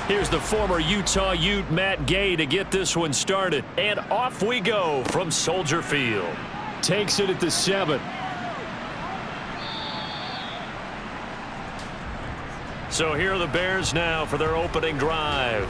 Here's the former Utah Ute, Matt Gay, to get this one started. And off we go from Soldier Field. Takes it at the 7. So here are the Bears now for their opening drive.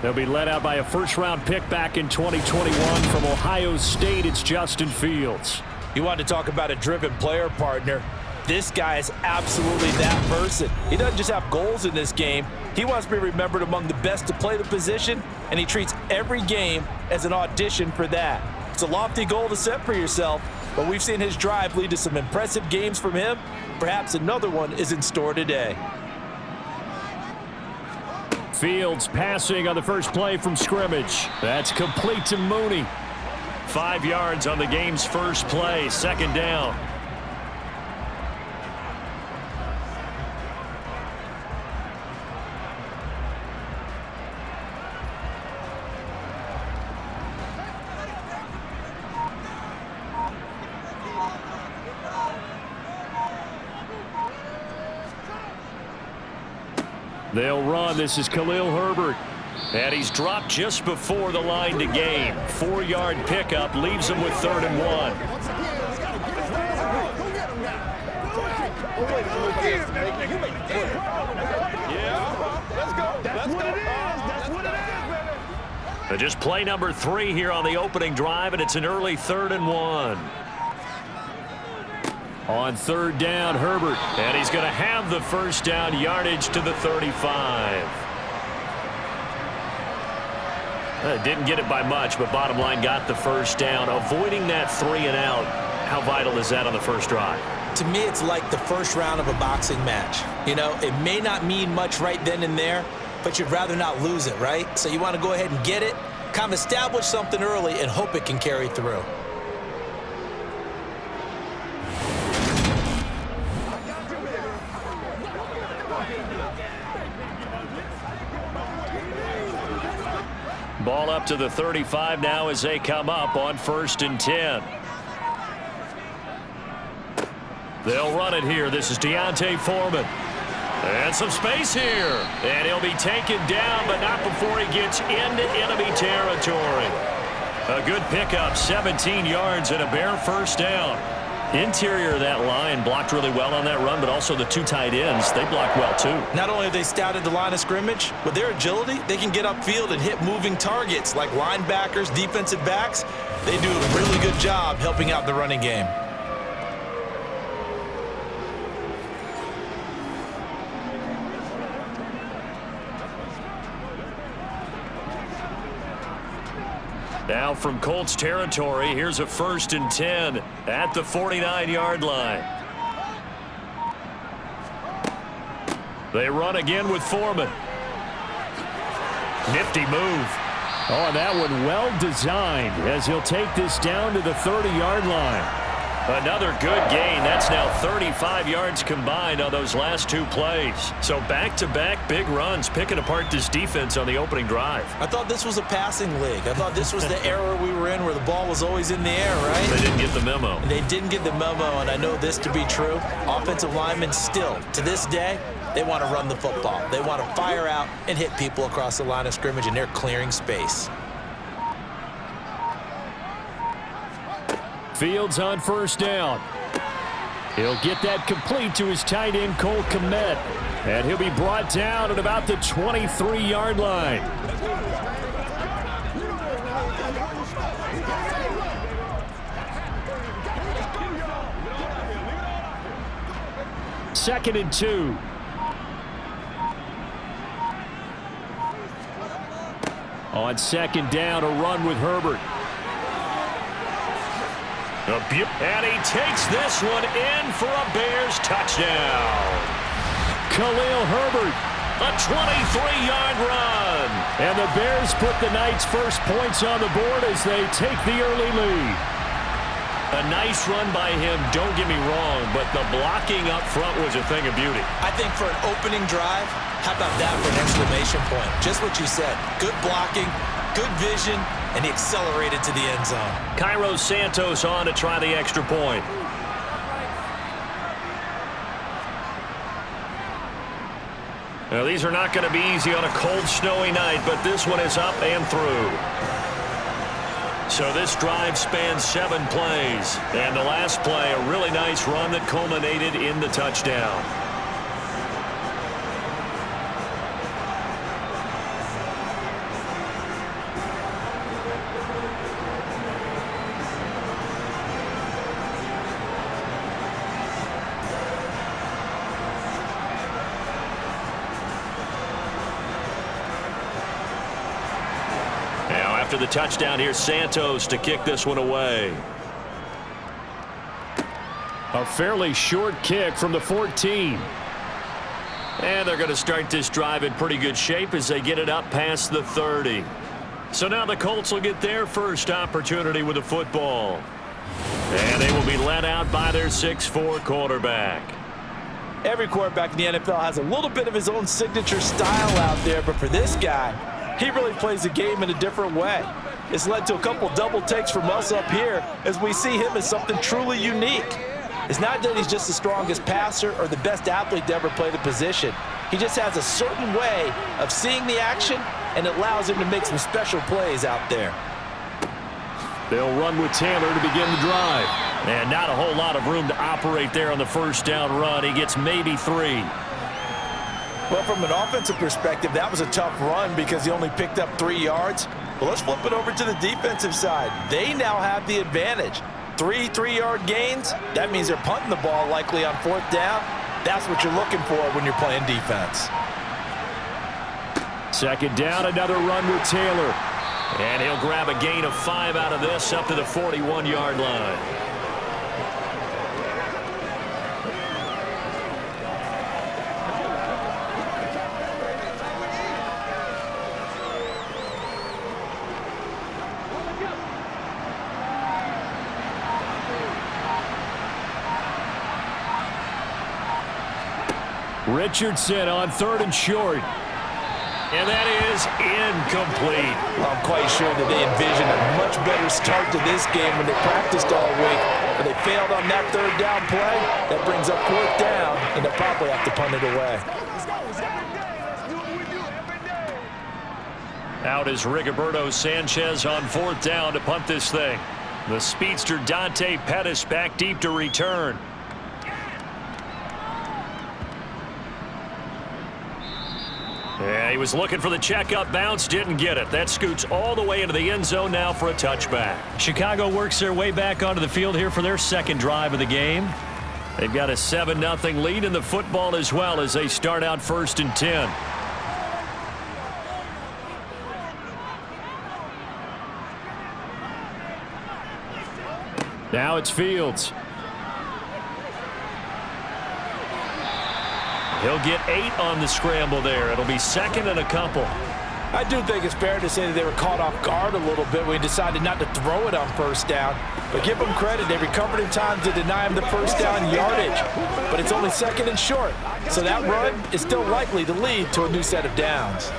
They'll be led out by a first-round pick back in 2021 from Ohio State. It's Justin Fields. You want to talk about a driven player, partner. This guy is absolutely that person. He doesn't just have goals in this game. He wants to be remembered among the best to play the position, and he treats every game as an audition for that. It's a lofty goal to set for yourself, but we've seen his drive lead to some impressive games from him. Perhaps another one is in store today. Fields passing on the first play from scrimmage. That's complete to Mooney. 5 yards on the game's first play, second down. They'll run. This is Khalil Herbert. And he's dropped just before the line to gain. 4-yard pickup leaves him with 3rd and 1. Just play number 3 here on the opening drive, and it's an early 3rd and 1. On 3rd down, Herbert. And he's going to have the first down, yardage to the 35. Didn't get it by much, but bottom line got the first down. Avoiding that 3 and out, how vital is that on the first drive? To me, it's like the first round of a boxing match. You know, it may not mean much right then and there, but you'd rather not lose it, right? So you want to go ahead and get it, kind of establish something early, and hope it can carry through. Ball up to the 35 now as they come up on 1st and 10. They'll run it here. This is Deontay Foreman. And some space here. And he'll be taken down, but not before he gets into enemy territory. A good pickup, 17 yards and a Bear first down. Interior of that line blocked really well on that run, but also the 2 tight ends, they blocked well too. Not only have they scouted the line of scrimmage, with their agility, they can get upfield and hit moving targets like linebackers, defensive backs. They do a really good job helping out the running game. Now from Colts territory, here's a 1st and 10 at the 49-yard line. They run again with Foreman. Nifty move. Oh, and that one well designed as he'll take this down to the 30-yard line. Another good gain. That's now 35 yards combined on those last 2 plays. So back-to-back big runs, picking apart this defense on the opening drive. I thought this was a passing league. I thought this was the era we were in where the ball was always in the air, right? They didn't get the memo. They didn't get the memo, and I know this to be true. Offensive linemen still, to this day, they want to run the football. They want to fire out and hit people across the line of scrimmage, and they're clearing space. Fields on 1st down. He'll get that complete to his tight end, Cole Kmet. And he'll be brought down at about the 23-yard line. Second and 2. On 2nd down, a run with Herbert. And he takes this one in for a Bears touchdown. Khalil Herbert, a 23-yard run. And the Bears put the night's first points on the board as they take the early lead. A nice run by him, don't get me wrong, but the blocking up front was a thing of beauty. I think for an opening drive, how about that for an exclamation point? Just what you said. Good blocking, good vision, and he accelerated to the end zone. Cairo Santos on to try the extra point. Now, these are not going to be easy on a cold, snowy night, but this one is up and through. So this drive spans 7 plays. And the last play, a really nice run that culminated in the touchdown. After the touchdown, here's Santos to kick this one away. A fairly short kick from the 14. And they're going to start this drive in pretty good shape as they get it up past the 30. So now the Colts will get their first opportunity with the football. And they will be led out by their 6'4" quarterback. Every quarterback in the NFL has a little bit of his own signature style out there, but for this guy, he really plays the game in a different way. It's led to a couple double takes from us up here as we see him as something truly unique. It's not that he's just the strongest passer or the best athlete to ever play the position. He just has a certain way of seeing the action, and it allows him to make some special plays out there. They'll run with Taylor to begin the drive. And not a whole lot of room to operate there on the first down run. He gets maybe 3. Well, from an offensive perspective, that was a tough run because he only picked up 3 yards. But let's flip it over to the defensive side. They now have the advantage. 3 3-yard gains, that means they're punting the ball likely on 4th down. That's what you're looking for when you're playing defense. 2nd down, another run with Taylor. And he'll grab a gain of 5 out of this up to the 41-yard line. Richardson on 3rd and short. And that is incomplete. I'm quite sure that they envisioned a much better start to this game when they practiced all week. But they failed on that 3rd down play. That brings up 4th down, and they'll probably have to punt it away. Out is Rigoberto Sanchez on 4th down to punt this thing. The speedster Dante Pettis back deep to return. Yeah, he was looking for the checkup bounce, didn't get it. That scoots all the way into the end zone now for a touchback. Chicago works their way back onto the field here for their 2nd drive of the game. They've got a 7-0 lead in the football as well as they start out 1st and 10. Now it's Fields. He'll get 8 on the scramble there. It'll be 2nd and a couple. I do think it's fair to say that they were caught off guard a little bit when he decided not to throw it on 1st down. But give them credit. They recovered in time to deny him the 1st down yardage. But it's only 2nd and short. So that run is still likely to lead to a new set of downs.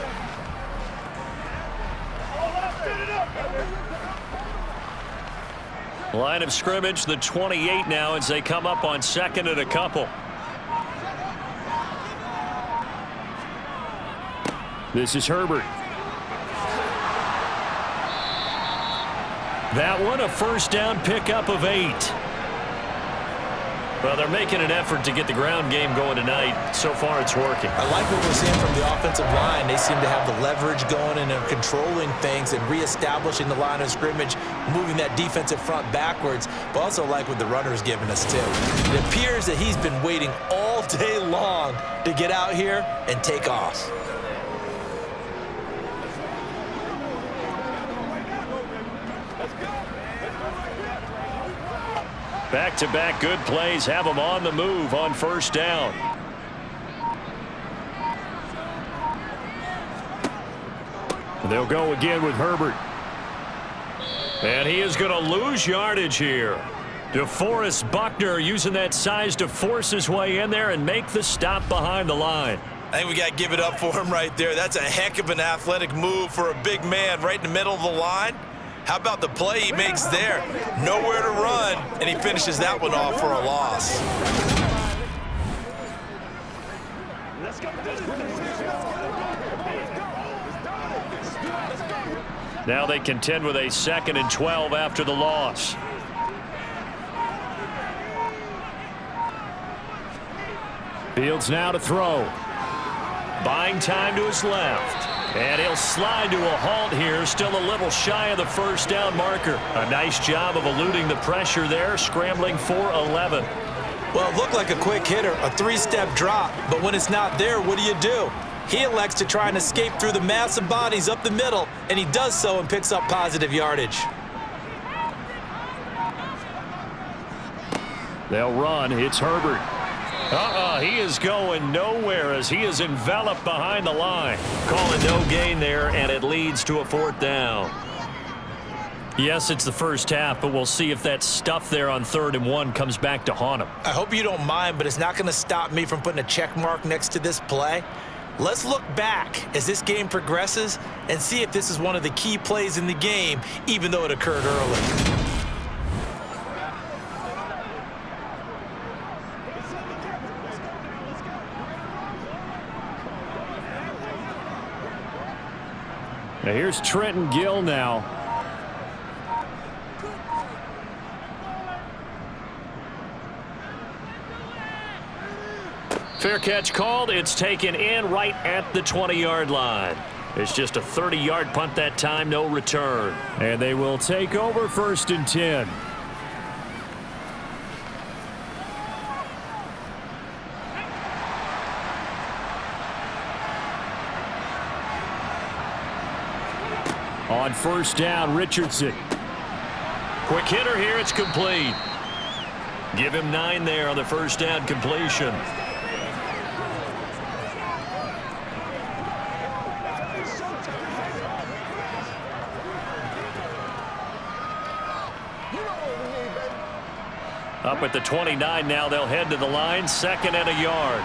Line of scrimmage, the 28 now as they come up on 2nd and a couple. This is Herbert. That one, a 1st down pickup of 8. Well, they're making an effort to get the ground game going tonight. So far, it's working. I like what we're seeing from the offensive line. They seem to have the leverage going and are controlling things and reestablishing the line of scrimmage, moving that defensive front backwards, but also like what the runner's giving us, too. It appears that he's been waiting all day long to get out here and take off. Back-to-back good plays have them on the move on 1st down. They'll go again with Herbert. And he is going to lose yardage here. DeForest Buckner using that size to force his way in there and make the stop behind the line. I think we got to give it up for him right there. That's a heck of an athletic move for a big man right in the middle of the line. How about the play he makes there? Nowhere to run, and he finishes that one off for a loss. Now they contend with a 2nd and 12 after the loss. Fields now to throw. Buying time to his left. And he'll slide to a halt here, still a little shy of the first down marker. A nice job of eluding the pressure there, scrambling for 11. Well, it looked like a quick hitter, a 3-step drop, but when it's not there, what do? He elects to try and escape through the massive bodies up the middle, and he does so and picks up positive yardage. They'll run. It's Herbert. He is going nowhere as he is enveloped behind the line. Calling no gain there, and it leads to a 4th down. Yes, it's the first half, but we'll see if that stuff there on 3rd and 1 comes back to haunt him. I hope you don't mind, but it's not going to stop me from putting a check mark next to this play. Let's look back as this game progresses and see if this is one of the key plays in the game, even though it occurred early. Now here's Trenton Gill now. Fair catch called. It's taken in right at the 20-yard line. It's just a 30-yard punt that time, no return. And they will take over 1st and 10. On 1st down, Richardson. Quick hitter here, it's complete. Give him 9 there on the 1st down completion. Up at the 29 now, they'll head to the line, 2nd and a yard.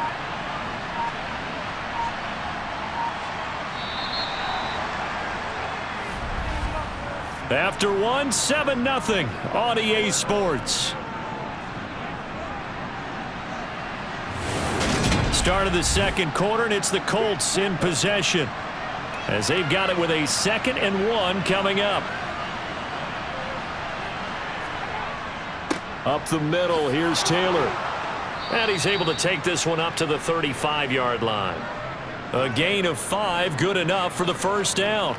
After 1, 7-0 on EA Sports. Start of the 2nd quarter, and it's the Colts in possession as they've got it with a 2nd and 1 coming up. Up the middle, here's Taylor. And he's able to take this one up to the 35-yard line. A gain of 5, good enough for the 1st down.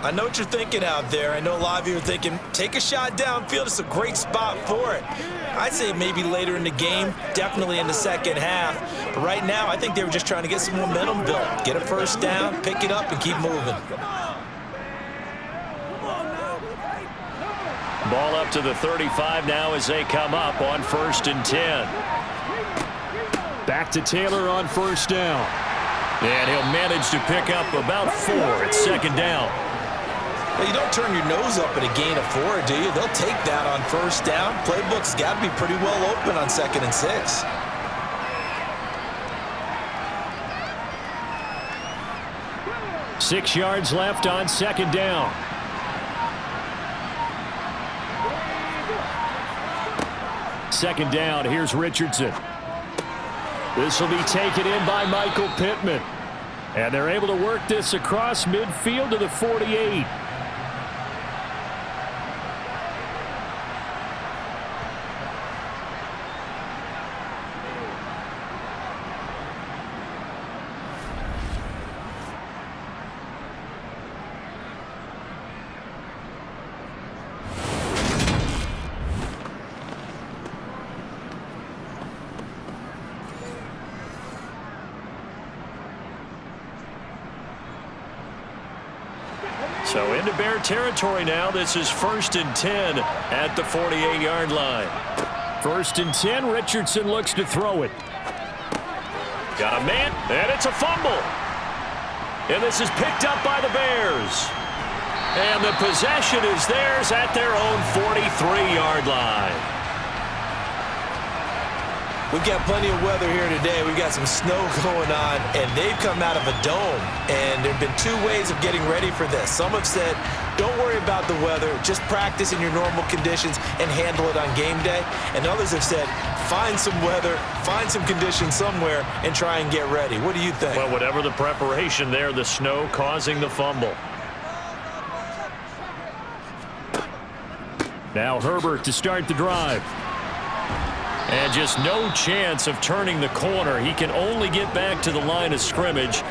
I know what you're thinking out there. I know a lot of you are thinking, take a shot downfield. It's a great spot for it. I'd say maybe later in the game, definitely in the 2nd half. But right now, I think they were just trying to get some momentum built. Get a 1st down, pick it up, and keep moving. Ball up to the 35 now as they come up on 1st and 10. Back to Taylor on 1st down. And he'll manage to pick up about 4 at 2nd down. Well, you don't turn your nose up at a gain of 4, do you? They'll take that on 1st down. Playbook's got to be pretty well open on 2nd and 6. Six yards left on 2nd down. Second down, here's Richardson. This will be taken in by Michael Pittman. And they're able to work this across midfield to the 48. So into Bear territory now. This is 1st and 10 at the 48-yard line. 1st and 10, Richardson looks to throw it. Got a man, and it's a fumble. And this is picked up by the Bears. And the possession is theirs at their own 43-yard line. We've got plenty of weather here today. We've got some snow going on, and they've come out of a dome. And there have been 2 ways of getting ready for this. Some have said, don't worry about the weather. Just practice in your normal conditions and handle it on game day. And others have said, find some weather, find some conditions somewhere, and try and get ready. What do you think? Well, whatever the preparation there, the snow causing the fumble. Now Herbert to start the drive. And just no chance of turning the corner. He can only get back to the line of scrimmage.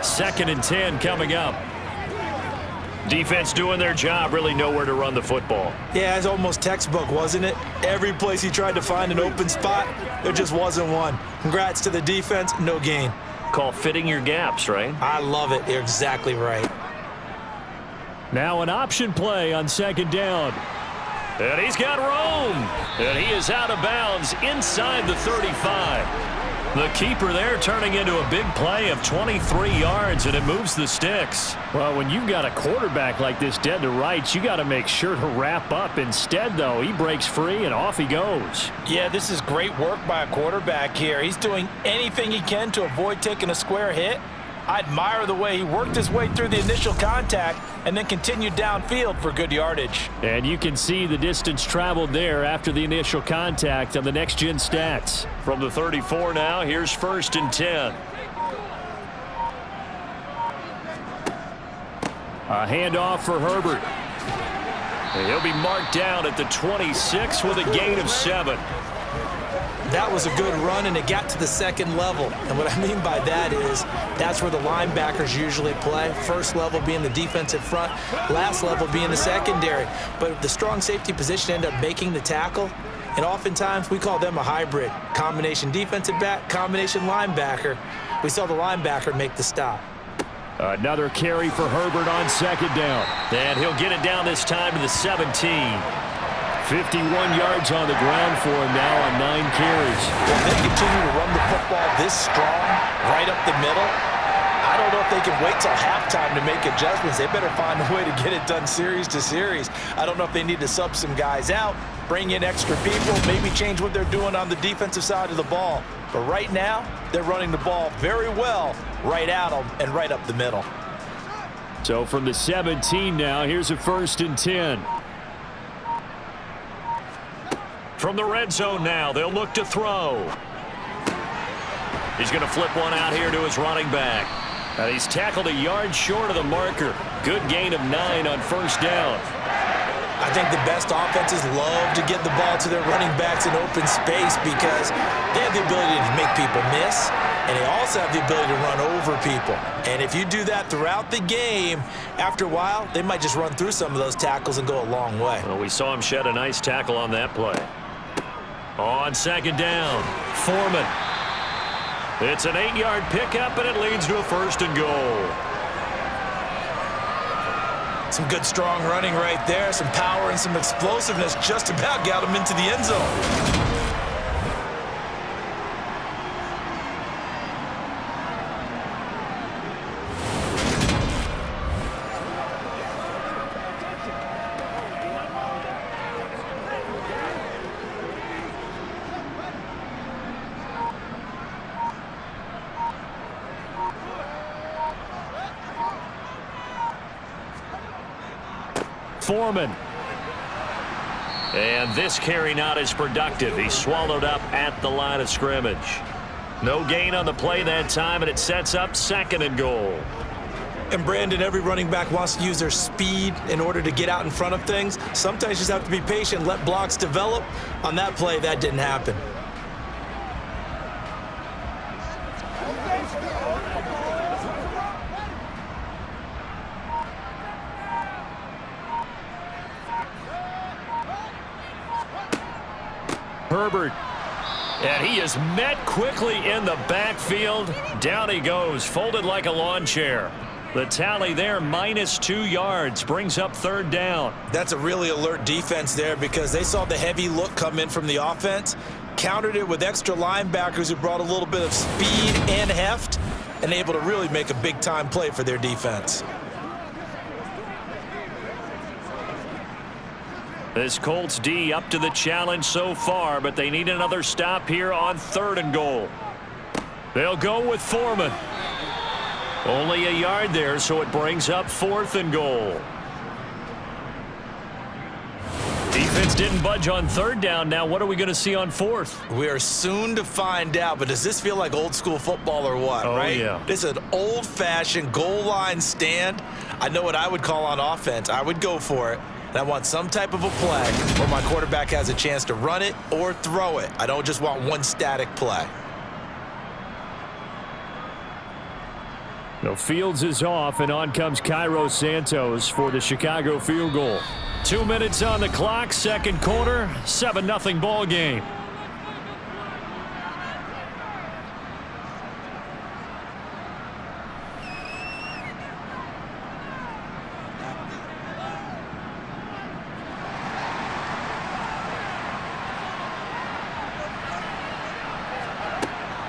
2nd and 10 coming up. Defense doing their job, really nowhere to run the football. Yeah, it's almost textbook, wasn't it? Every place he tried to find an open spot, there just wasn't one. Congrats to the defense, no gain. Call fitting your gaps, right? I love it. You're exactly right. Now an option play on 2nd down. And he's got room. And he is out of bounds inside the 35. The keeper there turning into a big play of 23 yards, and it moves the sticks. Well, when you've got a quarterback like this dead to rights, you got to make sure to wrap up. Instead, though, he breaks free and off he goes. Yeah, this is great work by a quarterback here. He's doing anything he can to avoid taking a square hit. I admire the way he worked his way through the initial contact and then continued downfield for good yardage. And you can see the distance traveled there after the initial contact on the next-gen stats. From the 34 now, here's 1st and 10. A handoff for Herbert. And he'll be marked down at the 26 with a gain of 7. That was a good run, and it got to the 2nd level. And what I mean by that is that's where the linebackers usually play. First level being the defensive front, last level being the secondary. But the strong safety position ended up making the tackle, and oftentimes we call them a hybrid. Combination defensive back, combination linebacker. We saw the linebacker make the stop. Another carry for Herbert on 2nd down. And he'll get it down this time to the 17. 51 yards on the ground for him now on 9 carries. If they continue to run the football this strong, right up the middle, I don't know if they can wait till halftime to make adjustments. They better find a way to get it done series to series. I don't know if they need to sub some guys out, bring in extra people, maybe change what they're doing on the defensive side of the ball. But right now, they're running the ball very well right at them and right up the middle. So from the 17 now, here's a 1st and 10. From the red zone now, they'll look to throw. He's going to flip one out here to his running back. And he's tackled a yard short of the marker. Good gain of 9 on 1st down. I think the best offenses love to get the ball to their running backs in open space because they have the ability to make people miss, and they also have the ability to run over people. And if you do that throughout the game, after a while, they might just run through some of those tackles and go a long way. Well, we saw him shed a nice tackle on that play. On 2nd down, Foreman. It's an 8-yard pickup, and it leads to a 1st and goal. Some good strong running right there, some power and some explosiveness just about got him into the end zone. Foreman. And this carry not as productive. He's swallowed up at the line of scrimmage. No gain on the play that time, and it sets up 2nd and goal. And Brandon, every running back wants to use their speed in order to get out in front of things. Sometimes you just have to be patient, let blocks develop. On that play, that didn't happen. Herbert. And he is met quickly in the backfield. Down he goes, folded like a lawn chair. The tally there, -2 yards, brings up 3rd down. That's a really alert defense there because they saw the heavy look come in from the offense, countered it with extra linebackers who brought a little bit of speed and heft, and able to really make a big-time play for their defense. This Colts D up to the challenge so far, but they need another stop here on 3rd and goal. They'll go with Foreman. Only a yard there, so it brings up 4th and goal. defense didn't budge on third down. Now what are we going to see on fourth? We are soon to find out, but does this feel like old school football or what, right? Yeah. This is an old-fashioned goal line stand. I know what I would call on offense. I would go for it. And I want some type of a play where my quarterback has a chance to run it or throw it. I don't just want one static play. No, Fields is off, and on comes Cairo Santos for the Chicago field goal. 2 minutes on the clock, second quarter, 7-0 ball game.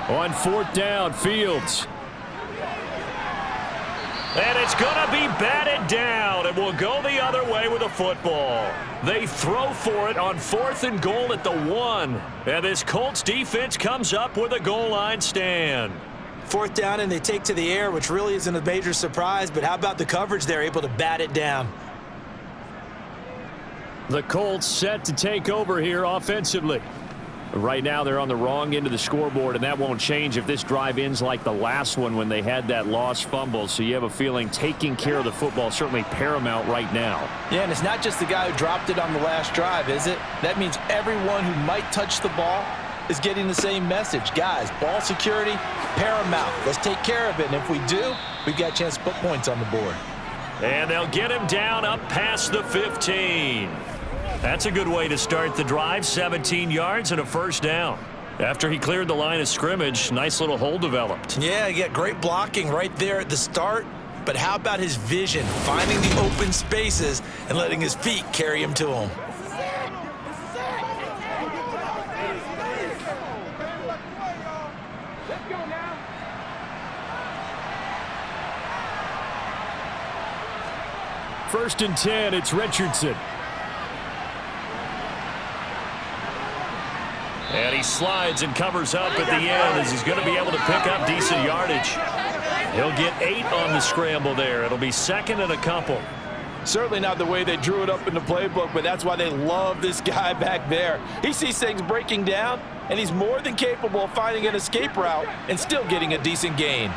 On fourth down, Fields. And it's going to be batted down, and will go the other way with a football. They throw for it on 4th and goal at the 1. And this Colts defense comes up with a goal line stand. 4th down, and they take to the air, which really isn't a major surprise, but how about the coverage? They're able to bat it down. The Colts set to take over here offensively. Right now, they're on the wrong end of the scoreboard, and that won't change if this drive ends like the last one when they had that lost fumble. So you have a feeling taking care of the football is certainly paramount right now. Yeah, and it's not just the guy who dropped it on the last drive, is it? That means everyone who might touch the ball is getting the same message. Guys, ball security, paramount. Let's take care of it, and if we do, we've got a chance to put points on the board. And they'll get him down up past the 15. That's a good way to start the drive, 17 yards and a first down. After he cleared the line of scrimmage, nice little hole developed. Yeah, you got great blocking right there at the start, but how about his vision, finding the open spaces and letting his feet carry him to him? First and 10, it's Richardson. And he slides and covers up at the end as he's going to be able to pick up decent yardage. He'll get 8 on the scramble there. It'll be second and a couple. Certainly not the way they drew it up in the playbook, but that's why they love this guy back there. He sees things breaking down, and he's more than capable of finding an escape route and still getting a decent gain.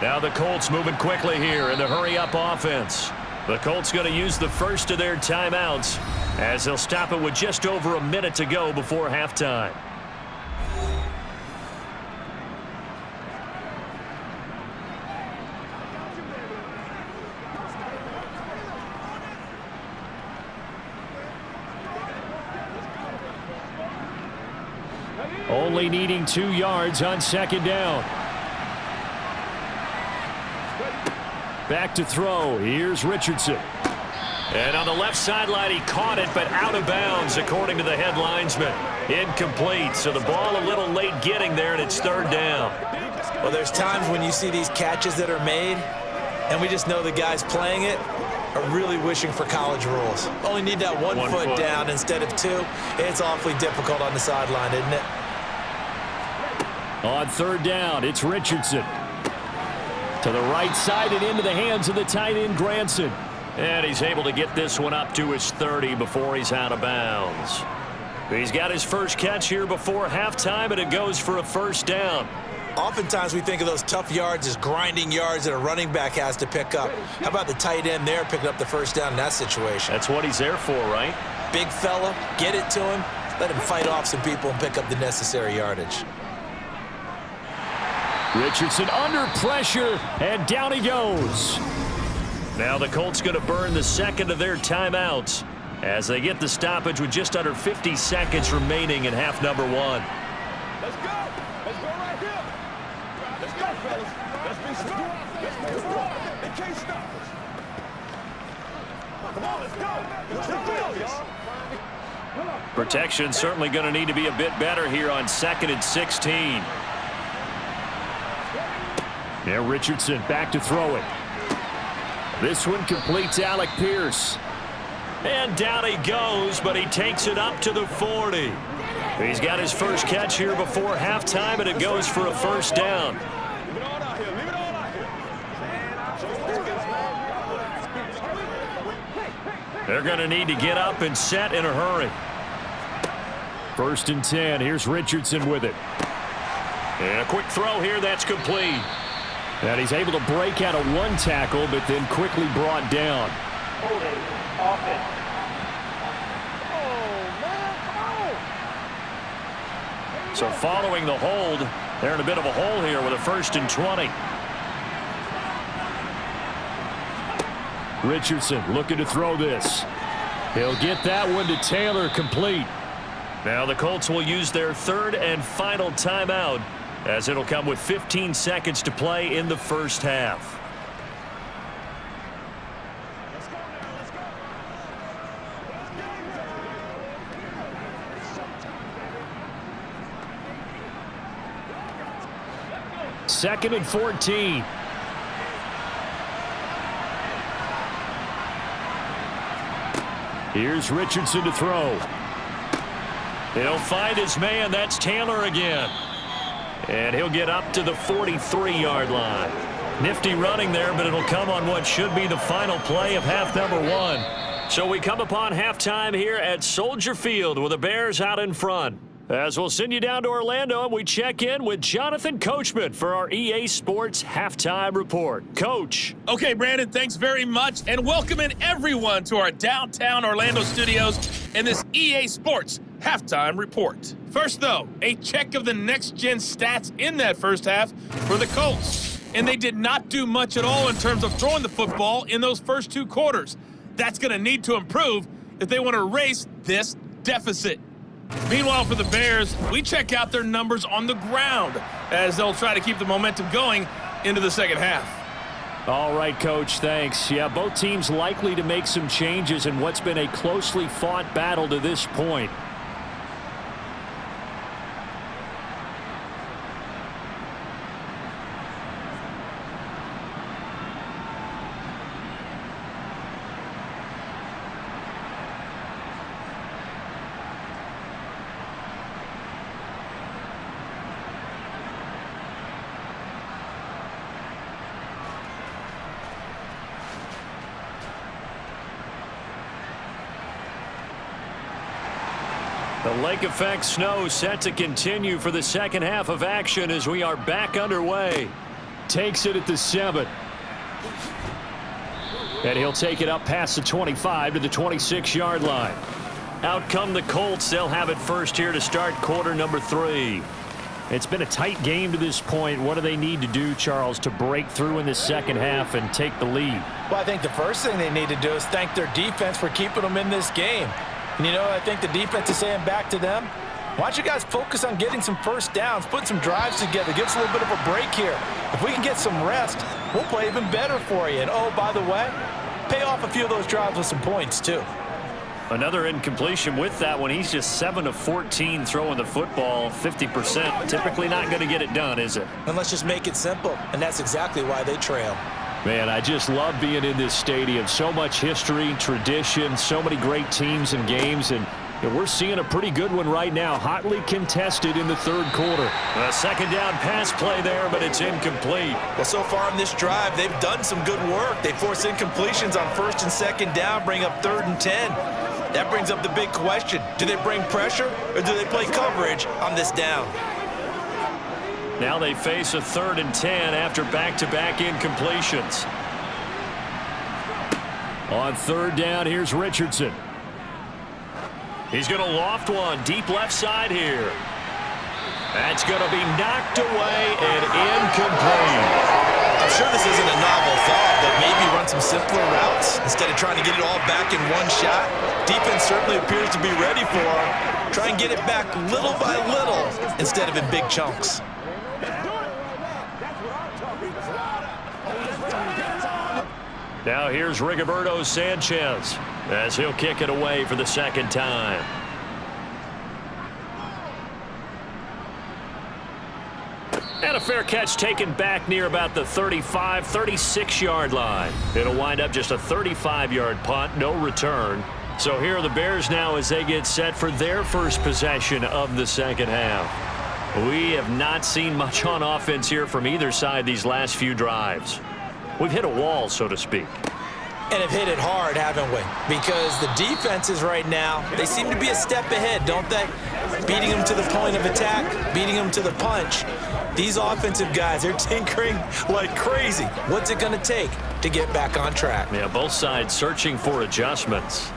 Now the Colts moving quickly here in the hurry-up offense. The Colts going to use the first of their timeouts as they'll stop it with just over a minute to go before halftime. Only needing 2 yards on second down. Back to throw. Here's Richardson. And on the left sideline, he caught it, but out of bounds, according to the head linesman. Incomplete, so the ball a little late getting there, and it's third down. Well, there's times when you see these catches that are made, and we just know the guys playing it are really wishing for college rules. Only need that one foot down instead of 2. It's awfully difficult on the sideline, isn't it? On third down, it's Richardson. To the right side and into the hands of the tight end, Granson. And he's able to get this one up to his 30 before he's out of bounds. He's got his first catch here before halftime, and it goes for a first down. Oftentimes we think of those tough yards as grinding yards that a running back has to pick up. How about the tight end there picking up the first down in that situation? That's what he's there for, right? Big fella, get it to him, let him fight off some people and pick up the necessary yardage. Richardson under pressure, and down he goes. Now the Colts going to burn the second of their timeouts as they get the stoppage with just under 50 seconds remaining in half number 1. Let's go. Let's go right here. Let's go, fellas. Let's be smart. Let's be smart. They can't stop us. Come on, let's go. Let's do this. Protection certainly going to need to be a bit better here on 2nd and 16. Yeah, Richardson back to throw it. This one completes Alec Pierce. And down he goes, but he takes it up to the 40. He's got his first catch here before halftime, and it goes for a first down. Leave it all out here. Leave it all out here. They're going to need to get up and set in a hurry. 1st and 10. Here's Richardson with it. And a quick throw here that's complete. And he's able to break out of one tackle, but then quickly brought down. Holding offense. So following the hold, they're in a bit of a hole here with a 1st and 20. Richardson looking to throw this. He'll get that one to Taylor, complete. Now the Colts will use their 3rd and final timeout, as it'll come with 15 seconds to play in the first half. Second and 14. Here's Richardson to throw. He'll find his man. That's Taylor again. And he'll get up to the 43-yard line. Nifty running there, but it'll come on what should be the final play of half number 1. So we come upon halftime here at Soldier Field with the Bears out in front. As we'll send you down to Orlando, and we check in with Jonathan Coachman for our EA Sports Halftime Report. Coach. Okay, Brandon, thanks very much, and welcome in everyone to our downtown Orlando studios and this EA Sports Halftime Report. First, though, a check of the next-gen stats in that first half for the Colts. And they did not do much at all in terms of throwing the football in those first 2 quarters. That's going to need to improve if they want to erase this deficit. Meanwhile, for the Bears, we check out their numbers on the ground as they'll try to keep the momentum going into the second half. All right, Coach, thanks. Yeah, both teams likely to make some changes in what's been a closely fought battle to this point. The lake effect snow set to continue for the second half of action as we are back underway. Takes it at the 7. And he'll take it up past the 25 to the 26-yard line. Out come the Colts. They'll have it first here to start quarter number 3. It's been a tight game to this point. What do they need to do, Charles, to break through in the second half and take the lead? Well, I think the first thing they need to do is thank their defense for keeping them in this game. And you know, I think the defense is saying back to them, why don't you guys focus on getting some first downs, put some drives together, give us a little bit of a break here. If we can get some rest, we'll play even better for you. And, oh, by the way, pay off a few of those drives with some points, too. Another incompletion with that one. He's just 7 of 14 throwing the football, 50%. Typically not going to get it done, is it? And let's just make it simple, and that's exactly why they trail. Man, I just love being in this stadium. So much history, tradition, so many great teams and games, and we're seeing a pretty good one right now, hotly contested in the third quarter. A second down pass play there, but it's incomplete. Well, so far in this drive, they've done some good work. They force incompletions on first and second down, bring up 3rd and 10. That brings up the big question. Do they bring pressure, or do they play coverage on this down? Now they face a 3rd and 10 after back-to-back incompletions. On 3rd down, here's Richardson. He's going to loft one deep left side here. That's going to be knocked away and incomplete. I'm sure this isn't a novel thought, but maybe run some simpler routes instead of trying to get it all back in one shot. Defense certainly appears to be ready for him. Try and get it back little by little instead of in big chunks. Now here's Rigoberto Sanchez as he'll kick it away for the second time. And a fair catch taken back near about the 35, 36-yard line. It'll wind up just a 35-yard punt, no return. So here are the Bears now as they get set for their first possession of the second half. We have not seen much on offense here from either side these last few drives. We've hit a wall, so to speak. And have hit it hard, haven't we? Because the defenses right now, they seem to be a step ahead, don't they? Beating them to the point of attack, beating them to the punch. These offensive guys, they're tinkering like crazy. What's it going to take to get back on track? Yeah, both sides searching for adjustments.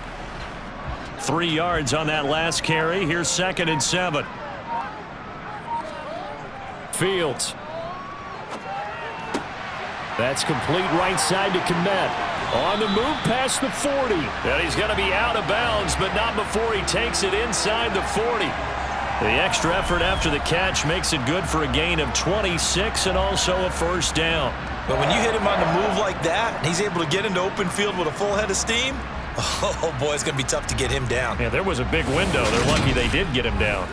3 yards on that last carry. Here's 2nd and 7. Fields. That's complete right side to Kmet. On the move past the 40. And he's going to be out of bounds, but not before he takes it inside the 40. The extra effort after the catch makes it good for a gain of 26 and also a first down. But when you hit him on the move like that, and he's able to get into open field with a full head of steam, oh boy, it's going to be tough to get him down. Yeah, there was a big window. They're lucky they did get him down.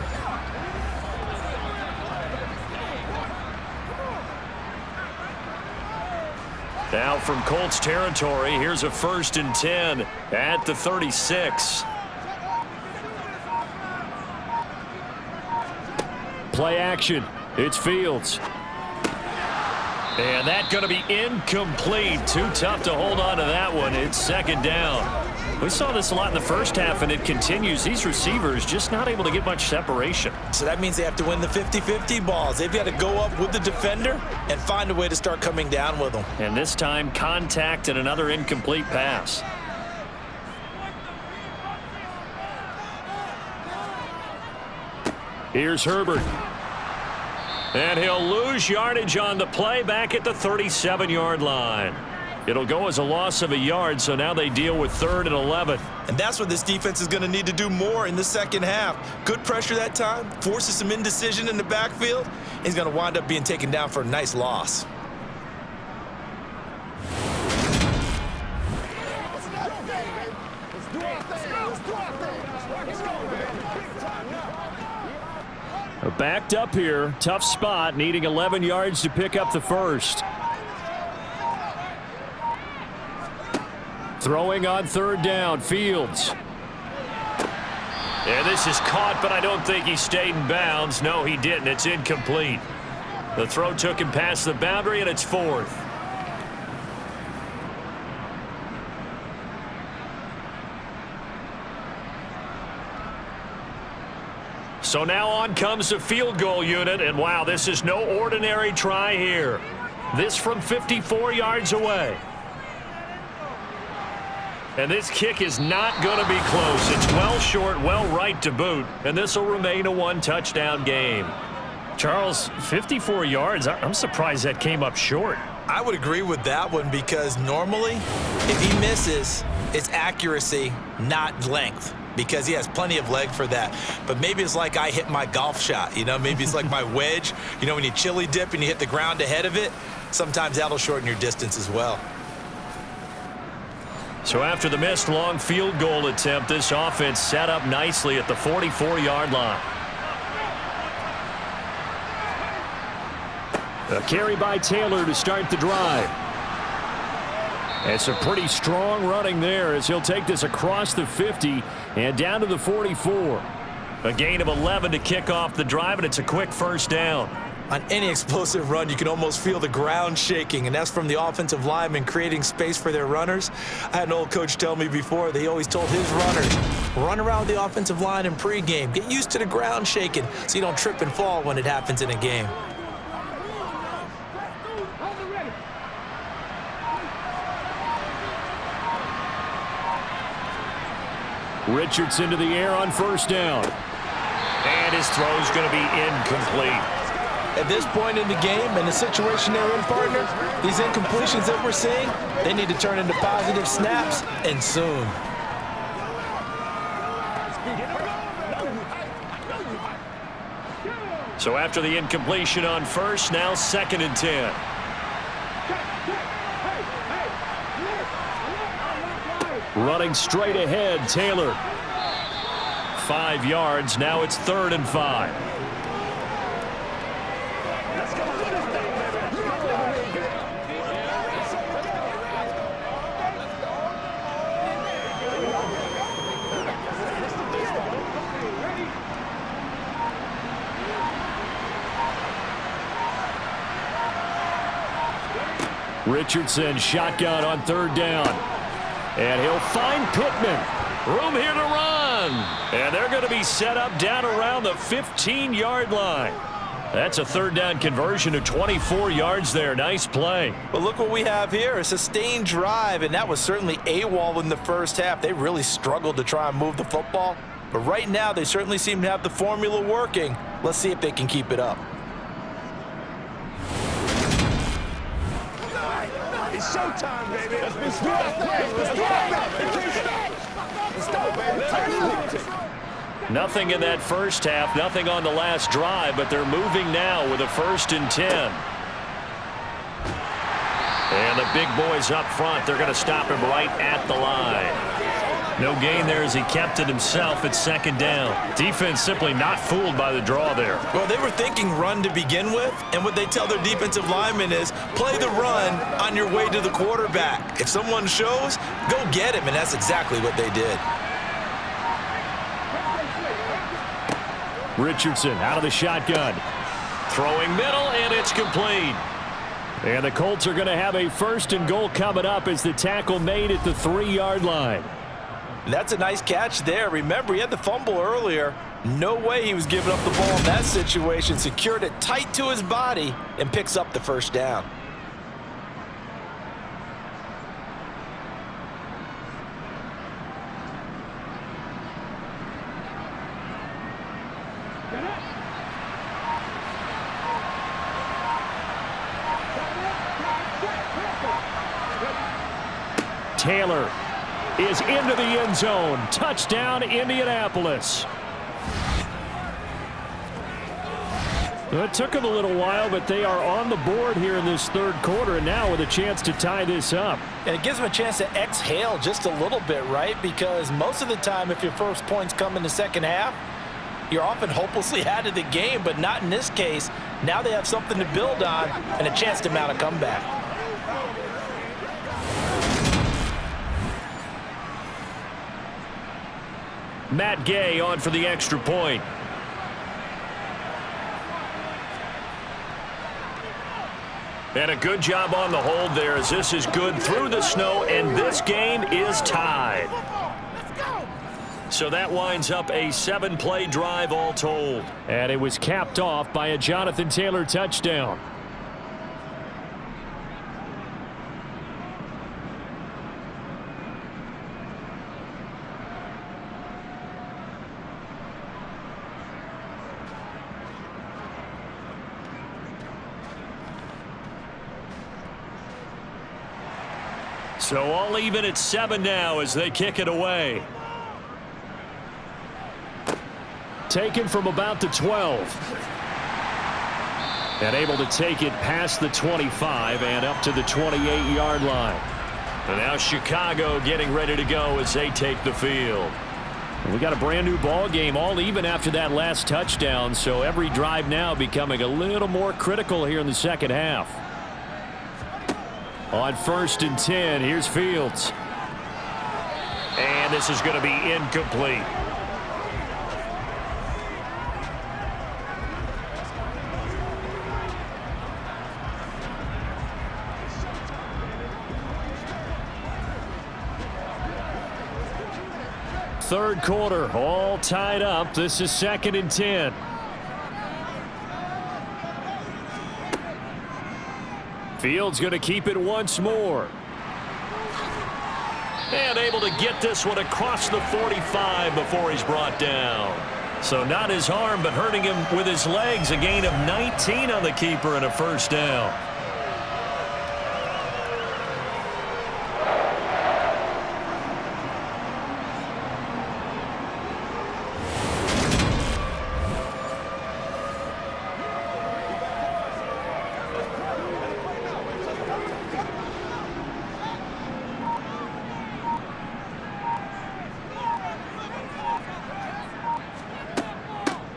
Now from Colts territory, here's a 1st and 10 at the 36. Play action. It's Fields. And that's going to be incomplete. Too tough to hold on to that one. It's 2nd down. We saw this a lot in the first half, and it continues. These receivers just not able to get much separation. So that means they have to win the 50-50 balls. They've got to go up with the defender and find a way to start coming down with them. And this time, contact and another incomplete pass. Here's Herbert. And he'll lose yardage on the play back at the 37-yard line. It'll go as a loss of a yard, so now they deal with 3rd and 11. And that's what this defense is going to need to do more in the second half. Good pressure that time, forces some indecision in the backfield. He's going to wind up being taken down for a nice loss. Backed up here, tough spot, needing 11 yards to pick up the first. Throwing on 3rd down, Fields. And this is caught, but I don't think he stayed in bounds. No, he didn't. It's incomplete. The throw took him past the boundary, and it's 4th. So now on comes the field goal unit, and wow, this is no ordinary try here. This from 54 yards away. And this kick is not going to be close. It's well short, well right to boot, and this will remain a 1-touchdown game. Charles, 54 yards, I'm surprised that came up short. I would agree with that one because normally, if he misses, it's accuracy, not length, because he has plenty of leg for that. But maybe it's like I hit my golf shot, you know? Maybe it's like my wedge. You know, when you chili dip and you hit the ground ahead of it, sometimes that'll shorten your distance as well. So after the missed long field goal attempt, this offense set up nicely at the 44-yard line. A carry by Taylor to start the drive. It's a pretty strong running there as he'll take this across the 50 and down to the 44. A gain of 11 to kick off the drive, and it's a quick first down. On any explosive run, you can almost feel the ground shaking, and that's from the offensive linemen creating space for their runners. I had an old coach tell me before that he always told his runners, run around the offensive line in pregame. Get used to the ground shaking so you don't trip and fall when it happens in a game. Richardson to the air on first down. And his throw's going to be incomplete. At this point in the game and the situation they're in, partner, these incompletions that we're seeing, they need to turn into positive snaps, and soon. So after the incompletion on first, now 2nd and 10. Running straight ahead, Taylor. 5 yards, now it's 3rd and 5. Richardson shotgun on 3rd down. And he'll find Pittman. Room here to run. And they're going to be set up down around the 15-yard line. That's a third down conversion of 24 yards there. Nice play. But look what we have here, a sustained drive, and that was certainly AWOL in the first half. They really struggled to try and move the football. But right now, they certainly seem to have the formula working. Let's see if they can keep it up. It's showtime, baby. Let's be smart. Let's go, baby. Let's go. Nothing in that first half, nothing on the last drive, but they're moving now with a 1st and 10. And the big boys up front, they're going to stop him right at the line. No gain there as he kept it himself at 2nd down. Defense simply not fooled by the draw there. Well, they were thinking run to begin with, and what they tell their defensive linemen is play the run on your way to the quarterback. If someone shows, go get him, and that's exactly what they did. Richardson out of the shotgun. Throwing middle, and it's complete. And the Colts are going to have a 1st and goal coming up as the tackle made at the 3-yard line. That's a nice catch there. Remember, he had the fumble earlier. No way he was giving up the ball in that situation. Secured it tight to his body and picks up the 1st down. Taylor is into the end zone. Touchdown, Indianapolis. It took them a little while, but they are on the board here in this 3rd quarter, and now with a chance to tie this up. And it gives them a chance to exhale just a little bit, right? Because most of the time, if your first points come in the 2nd half, you're often hopelessly out of the game, but not in this case. Now they have something to build on and a chance to mount a comeback. Matt Gay on for the extra point. And a good job on the hold there as this is good through the snow, and this game is tied. So that winds up a 7-play drive all told. And it was capped off by a Jonathan Taylor touchdown. So all even at 7 now as they kick it away. Taken from about the 12. And able to take it past the 25 and up to the 28-yard line. And now Chicago getting ready to go as they take the field. We got a brand new ball game, all even after that last touchdown. So every drive now becoming a little more critical here in the 2nd half. On 1st and 10, here's Fields. And this is going to be incomplete. Third quarter, all tied up. This is 2nd and 10. Fields going to keep it once more. And able to get this one across the 45 before he's brought down. So not his arm, but hurting him with his legs. A gain of 19 on the keeper and a 1st down.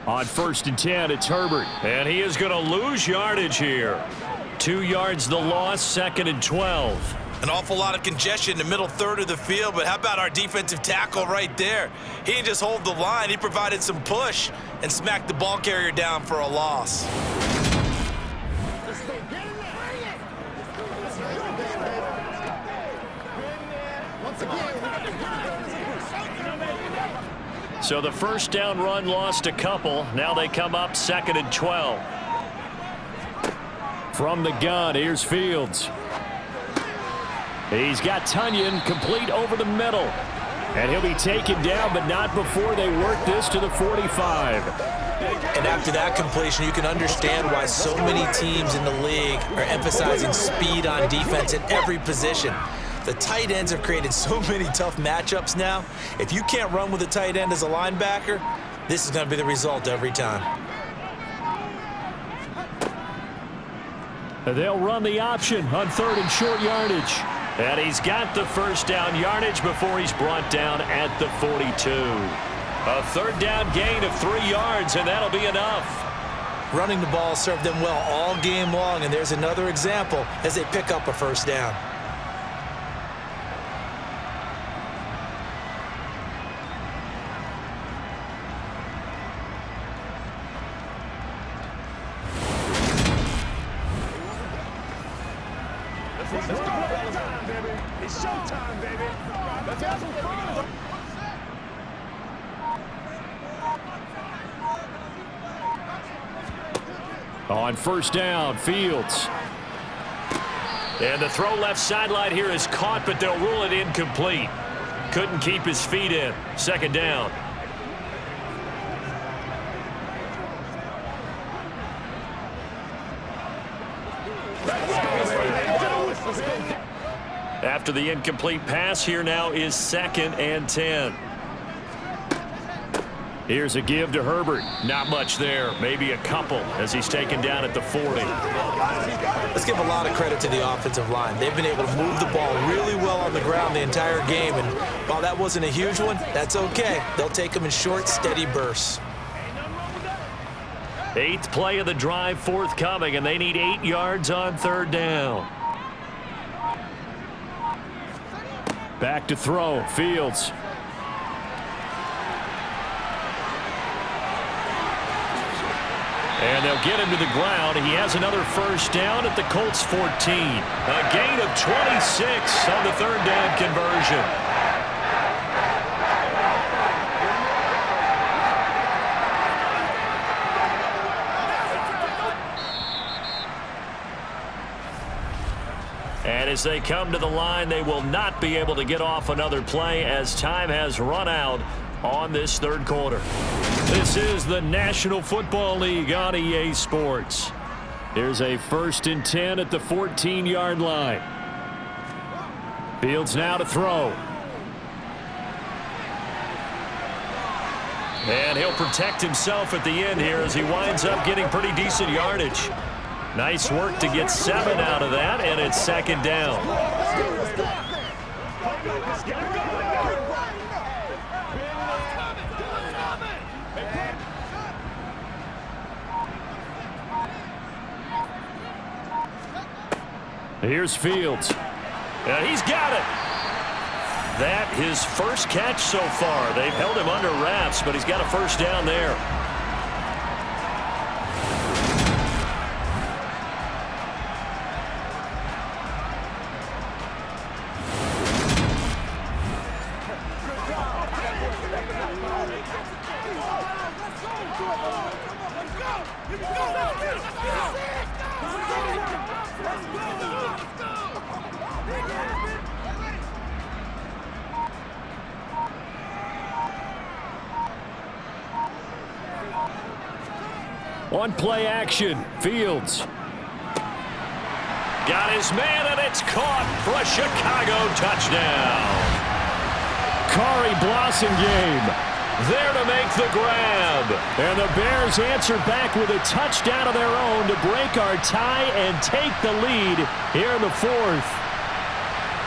On 1st and 10, it's Herbert. And he is going to lose yardage here. 2 yards the loss, 2nd and 12. An awful lot of congestion in the middle third of the field, but how about our defensive tackle right there? He didn't just hold the line, he provided some push and smacked the ball carrier down for a loss. Once again, So the first down run lost a couple. Now they come up 2nd and 12. From the gun, here's Fields. He's got Tunyon complete over the middle. And he'll be taken down, but not before they work this to the 45. And after that completion, you can understand why so many teams in the league are emphasizing speed on defense at every position. The tight ends have created so many tough matchups now. If you can't run with a tight end as a linebacker, this is going to be the result every time. They'll run the option on 3rd and short yardage. And he's got the first down yardage before he's brought down at the 42. A 3rd down gain of 3 yards, and that'll be enough. Running the ball served them well all game long, and there's another example as they pick up a first down. Let's go. Showtime, baby. It's showtime, baby. Let's have some fun. On first down, Fields. And the throw left sideline here is caught, but they'll rule it incomplete. Couldn't keep his feet in. 2nd down. After the incomplete pass, here now is 2nd and 10. Here's a give to Herbert. Not much there. Maybe a couple as he's taken down at the 40. Let's give a lot of credit to the offensive line. They've been able to move the ball really well on the ground the entire game. And while that wasn't a huge one, that's okay. They'll take them in short, steady bursts. 8th play of the drive forthcoming, and they need 8 yards on 3rd down. Back to throw. Fields. And they'll get him to the ground. He has another first down at the Colts 14. A gain of 26 on the 3rd down conversion. And as they come to the line, they will not be able to get off another play as time has run out on this 3rd quarter. This is the National Football League on EA Sports. Here's a 1st and 10 at the 14-yard line. Fields now to throw. And he'll protect himself at the end here as he winds up getting pretty decent yardage. Nice work to get 7 out of that, and it's 2nd down. Here's Fields. And he's got it. That his first catch so far. They've held him under wraps, but he's got a first down there. On play action, Fields. Got his man, and it's caught for a Chicago touchdown. Kari Blossingame there to make the grab. And the Bears answer back with a touchdown of their own to break our tie and take the lead here in the 4th.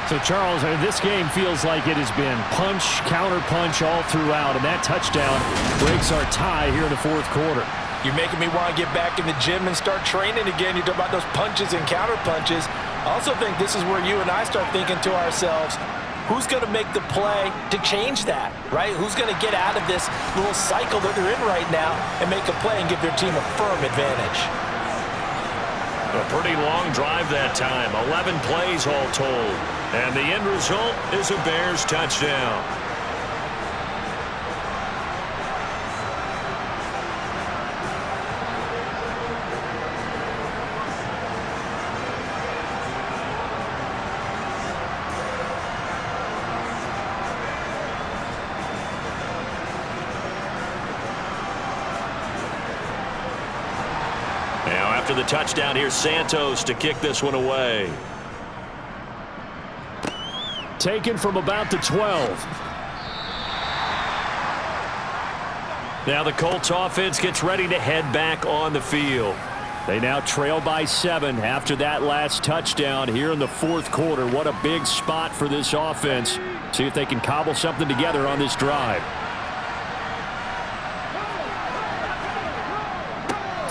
So, Charles, this game feels like it has been punch, counter-punch all throughout, and that touchdown breaks our tie here in the 4th quarter. You're making me want to get back in the gym and start training again. You talk about those punches and counter punches. I also think this is where you and I start thinking to ourselves, who's going to make the play to change that, right? Who's going to get out of this little cycle that they're in right now and make a play and give their team a firm advantage? A pretty long drive that time, 11 plays all told. And the end result is a Bears touchdown. After the touchdown, here's Santos to kick this one away. Taken from about the 12. Now the Colts offense gets ready to head back on the field. They now trail by 7 after that last touchdown here in the fourth quarter. What a big spot for this offense. See if they can cobble something together on this drive.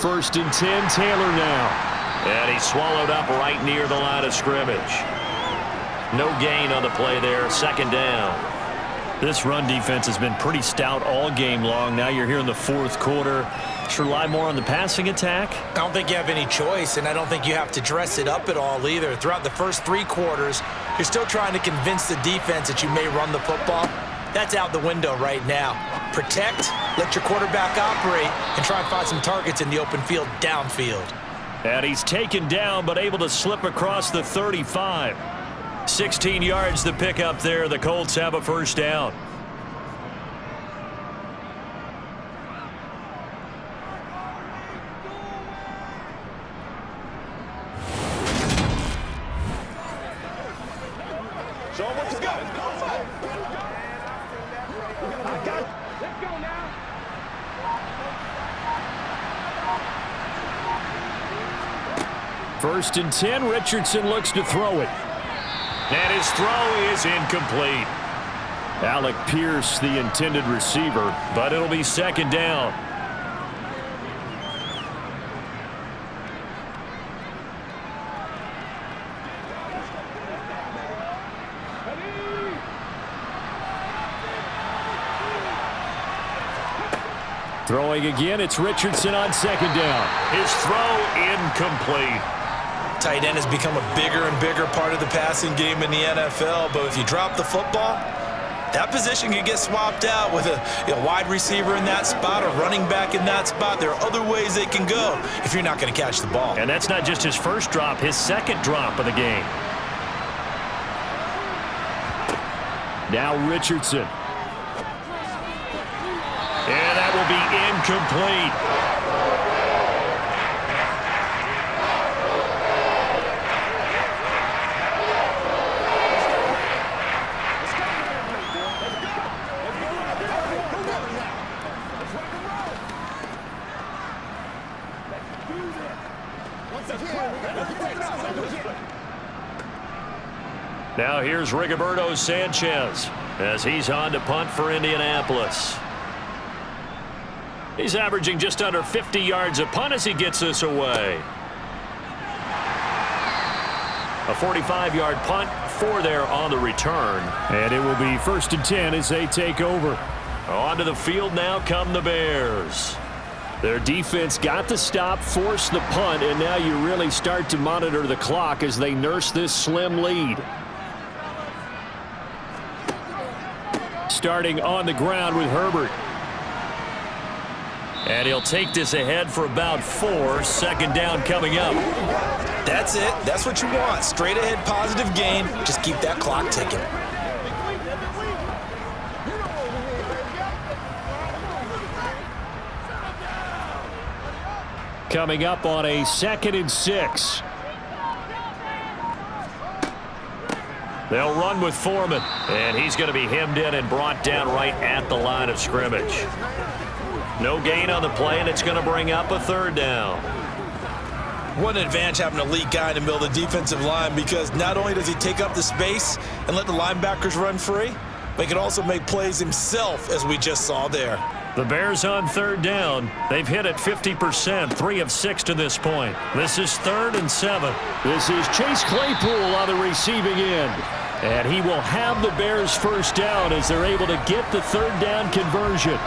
First and 10, Taylor now. And he's swallowed up right near the line of scrimmage. No gain on the play there, second down. This run defense has been pretty stout all game long. Now you're here in the fourth quarter. Should rely more on the passing attack? I don't think you have any choice, and I don't think you have to dress it up at all either. Throughout the first 3 quarters, you're still trying to convince the defense that you may run the football. That's out the window right now. Protect, let your quarterback operate, and try and find some targets in the open field downfield. And he's taken down, but able to slip across the 35. 16 yards to pick up there. The Colts have a first down. Show him what you got. Let's go now. First and 10, Richardson looks to throw it. And his throw is incomplete. Alec Pierce, the intended receiver, but it'll be second down. Throwing again, it's Richardson on second down. His throw incomplete. Tight end has become a bigger and bigger part of the passing game in the NFL, but if you drop the football, that position can get swapped out with a wide receiver in that spot or running back in that spot. There are other ways they can go if you're not going to catch the ball. And that's not just his first drop, his second drop of the game. Now Richardson. And that will be incomplete. Now here's Rigoberto Sanchez as he's on to punt for Indianapolis. He's averaging just under 50 yards a punt as he gets this away. A 45-yard punt, 4 there on the return. And it will be first and 10 as they take over. Onto the field now come the Bears. Their defense got the stop, forced the punt, and now you really start to monitor the clock as they nurse this slim lead. Starting on the ground with Herbert. And he'll take this ahead for about 4. Second down coming up. That's it. That's what you want. Straight ahead positive gain. Just keep that clock ticking. Coming up on a 2nd and 6. They'll run with Foreman. And he's going to be hemmed in and brought down right at the line of scrimmage. No gain on the play, and it's going to bring up a 3rd down. What an advantage having a elite guy in the middle of the defensive line, because not only does he take up the space and let the linebackers run free, but he can also make plays himself, as we just saw there. The Bears on 3rd down. They've hit it 50%, 3 of 6 to this point. This is 3rd and 7. This is Chase Claypool on the receiving end. And he will have the Bears first down as they're able to get the 3rd down conversion.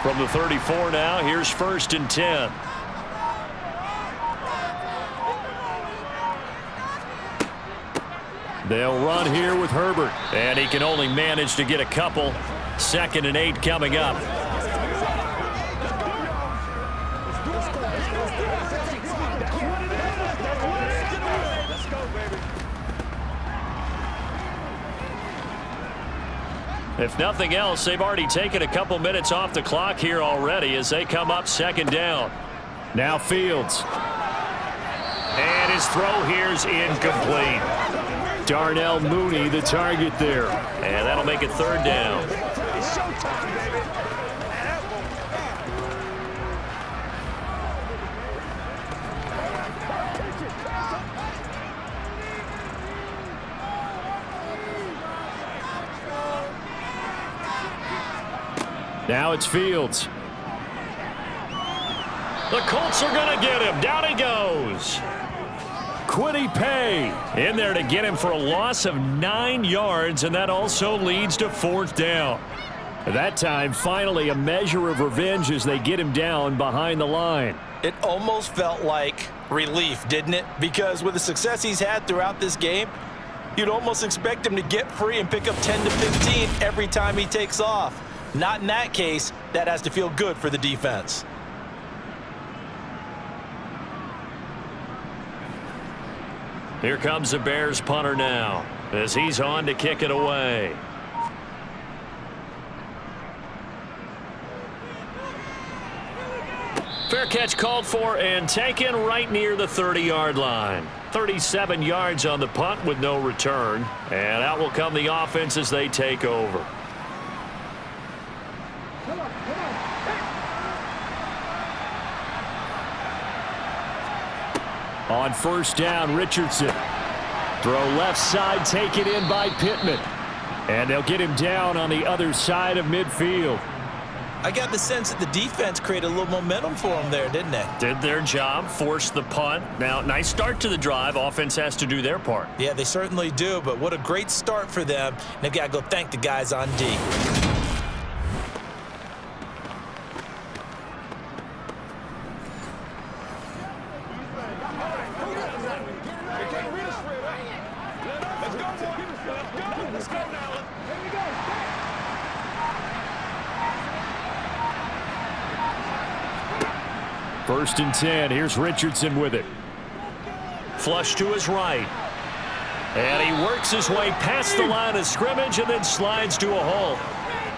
From the 34 now, here's 1st and 10. They'll run here with Herbert. And he can only manage to get a couple. 2nd and 8 coming up. If nothing else, they've already taken a couple minutes off the clock here already as they come up 2nd down. Now Fields. And his throw here's incomplete. Darnell Mooney the target there. And that'll make it 3rd down. It's showtime, baby. Now it's Fields. The Colts are going to get him. Down he goes. Kwity Paye in there to get him for a loss of 9 yards, and that also leads to 4th down. At that time, finally a measure of revenge as they get him down behind the line. It almost felt like relief, didn't it? Because with the success he's had throughout this game, you'd almost expect him to get free and pick up 10 to 15 every time he takes off. Not in that case. That has to feel good for the defense. Here comes the Bears punter now as he's on to kick it away. Fair catch called for and taken right near the 30-yard line. 37 yards on the punt with no return. And out will come the offense as they take over. On 1st down, Richardson. Throw left side, take it in by Pittman. And they'll get him down on the other side of midfield. I got the sense that the defense created a little momentum for them there, didn't they? Did their job, forced the punt. Now, nice start to the drive. Offense has to do their part. Yeah, they certainly do, but what a great start for them. And they've got to go thank the guys on D. First and 10. Here's Richardson with it. Flush to his right. And he works his way past the line of scrimmage and then slides to a halt.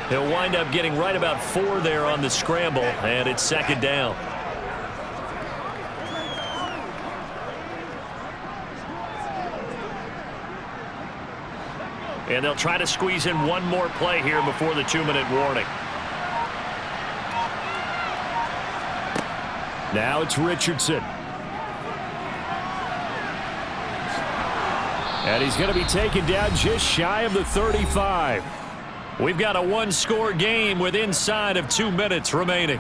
He'll wind up getting right about 4 there on the scramble, and it's 2nd down. And they'll try to squeeze in one more play here before the 2-minute warning. Now it's Richardson. And he's going to be taken down just shy of the 35. We've got a 1-score game with inside of 2 minutes remaining.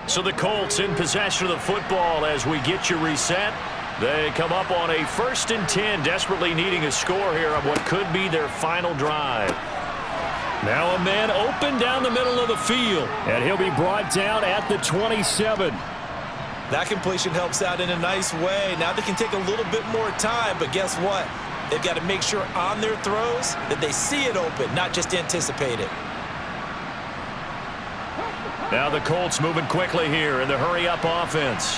So the Colts in possession of the football as we get you reset. They come up on a 1st and 10, desperately needing a score here on what could be their final drive. Now a man open down the middle of the field, and he'll be brought down at the 27. That completion helps out in a nice way. Now they can take a little bit more time, but guess what? They've got to make sure on their throws that they see it open, not just anticipate it. Now the Colts moving quickly here in the hurry-up offense.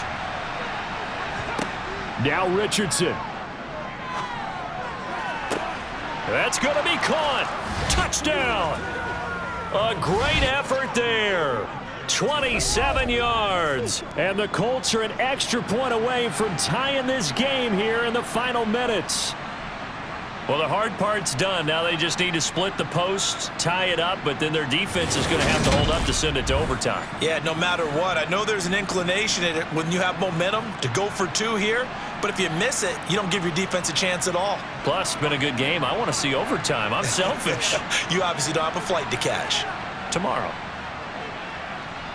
Now Richardson. That's going to be caught. Touchdown. A great effort there. 27 yards. And the Colts are an extra point away from tying this game here in the final minutes. Well, the hard part's done. Now they just need to split the posts, tie it up, but then their defense is going to have to hold up to send it to overtime. Yeah, no matter what. I know there's an inclination in it when you have momentum to go for 2 here, but if you miss it, you don't give your defense a chance at all. Plus, it's been a good game. I want to see overtime. I'm selfish. You obviously don't have a flight to catch. Tomorrow.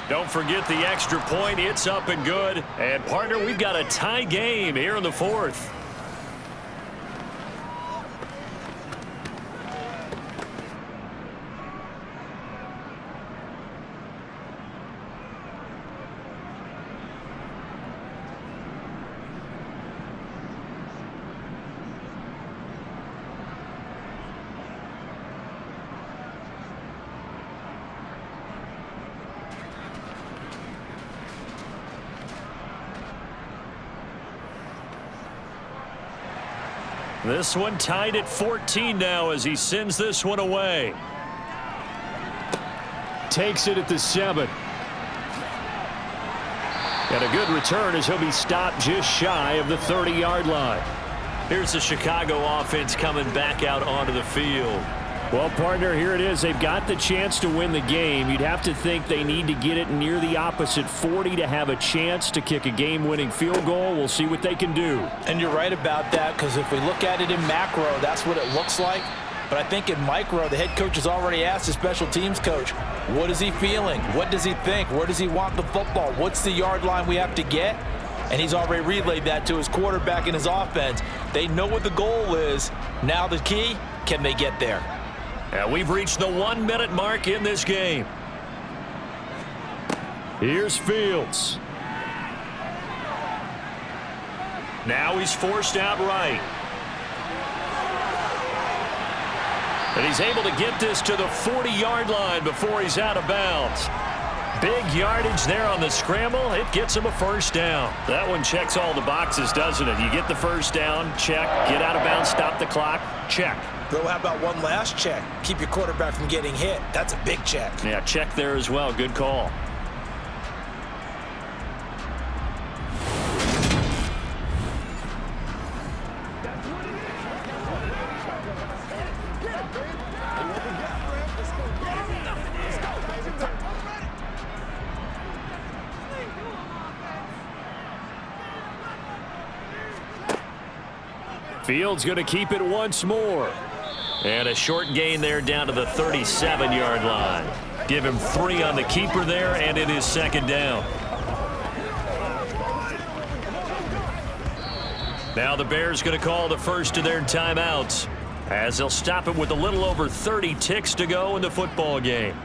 Don't forget the extra point. It's up and good. And, partner, we've got a tie game here in the 4th. This one tied at 14 now as he sends this one away. Takes it at the 7. And a good return as he'll be stopped just shy of the 30-yard line. Here's the Chicago offense coming back out onto the field. Well, partner, here it is. They've got the chance to win the game. You'd have to think they need to get it near the opposite 40 to have a chance to kick a game-winning field goal. We'll see what they can do. And you're right about that, because if we look at it in macro, that's what it looks like. But I think in micro, the head coach has already asked the special teams coach, what is he feeling? What does he think? Where does he want the football? What's the yard line we have to get? And he's already relayed that to his quarterback and his offense. They know what the goal is. Now the key, can they get there? And we've reached the 1-minute mark in this game. Here's Fields. Now he's forced out right. And he's able to get this to the 40-yard line before he's out of bounds. Big yardage there on the scramble. It gets him a first down. That one checks all the boxes, doesn't it? You get the first down, check. Get out of bounds, stop the clock, check. Well, how about one last check? Keep your quarterback from getting hit. That's a big check. Yeah, check there as well. Good call. Fields going to keep it once more. And a short gain there down to the 37-yard line. Give him 3 on the keeper there, and it is second down. Now the Bears going to call the first of their timeouts as they'll stop it with a little over 30 ticks to go in the football game.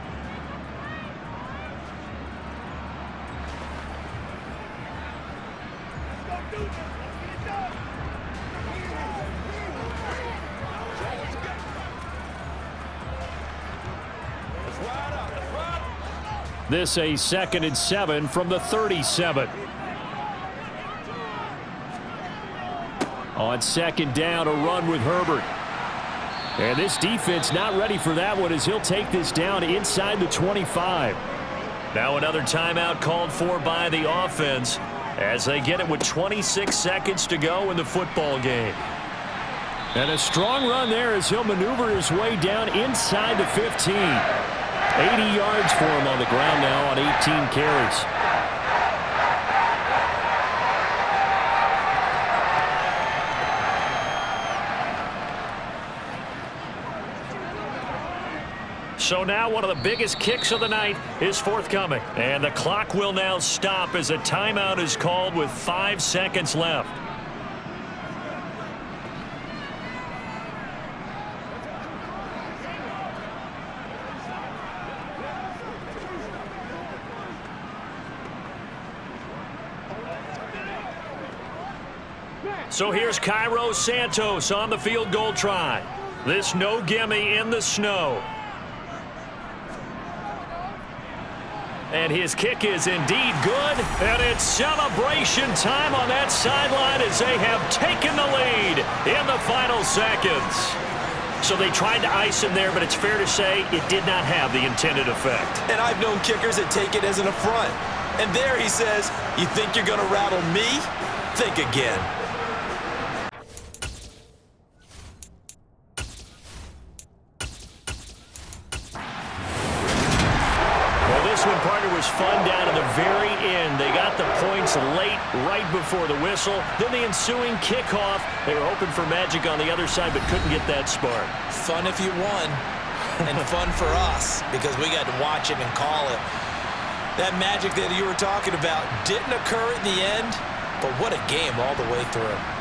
This a 2nd and 7 from the 37. On second down, a run with Herbert. And this defense not ready for that one as he'll take this down inside the 25. Now another timeout called for by the offense as they get it with 26 seconds to go in the football game. And a strong run there as he'll maneuver his way down inside the 15. 80 yards for him on the ground now on 18 carries. So now one of the biggest kicks of the night is forthcoming. And the clock will now stop as a timeout is called with 5 seconds left. So here's Cairo Santos on the field goal try. This no gimme in the snow. And his kick is indeed good. And it's celebration time on that sideline as they have taken the lead in the final seconds. So they tried to ice him there, but it's fair to say it did not have the intended effect. And I've known kickers that take it as an affront. And there he says, you think you're going to rattle me? Think again. Was fun down to the very end. They got the points late, right before the whistle. Then the ensuing kickoff. They were hoping for magic on the other side, but couldn't get that spark. Fun if you won, and fun for us because we got to watch it and call it. That magic that you were talking about didn't occur at the end, but what a game all the way through.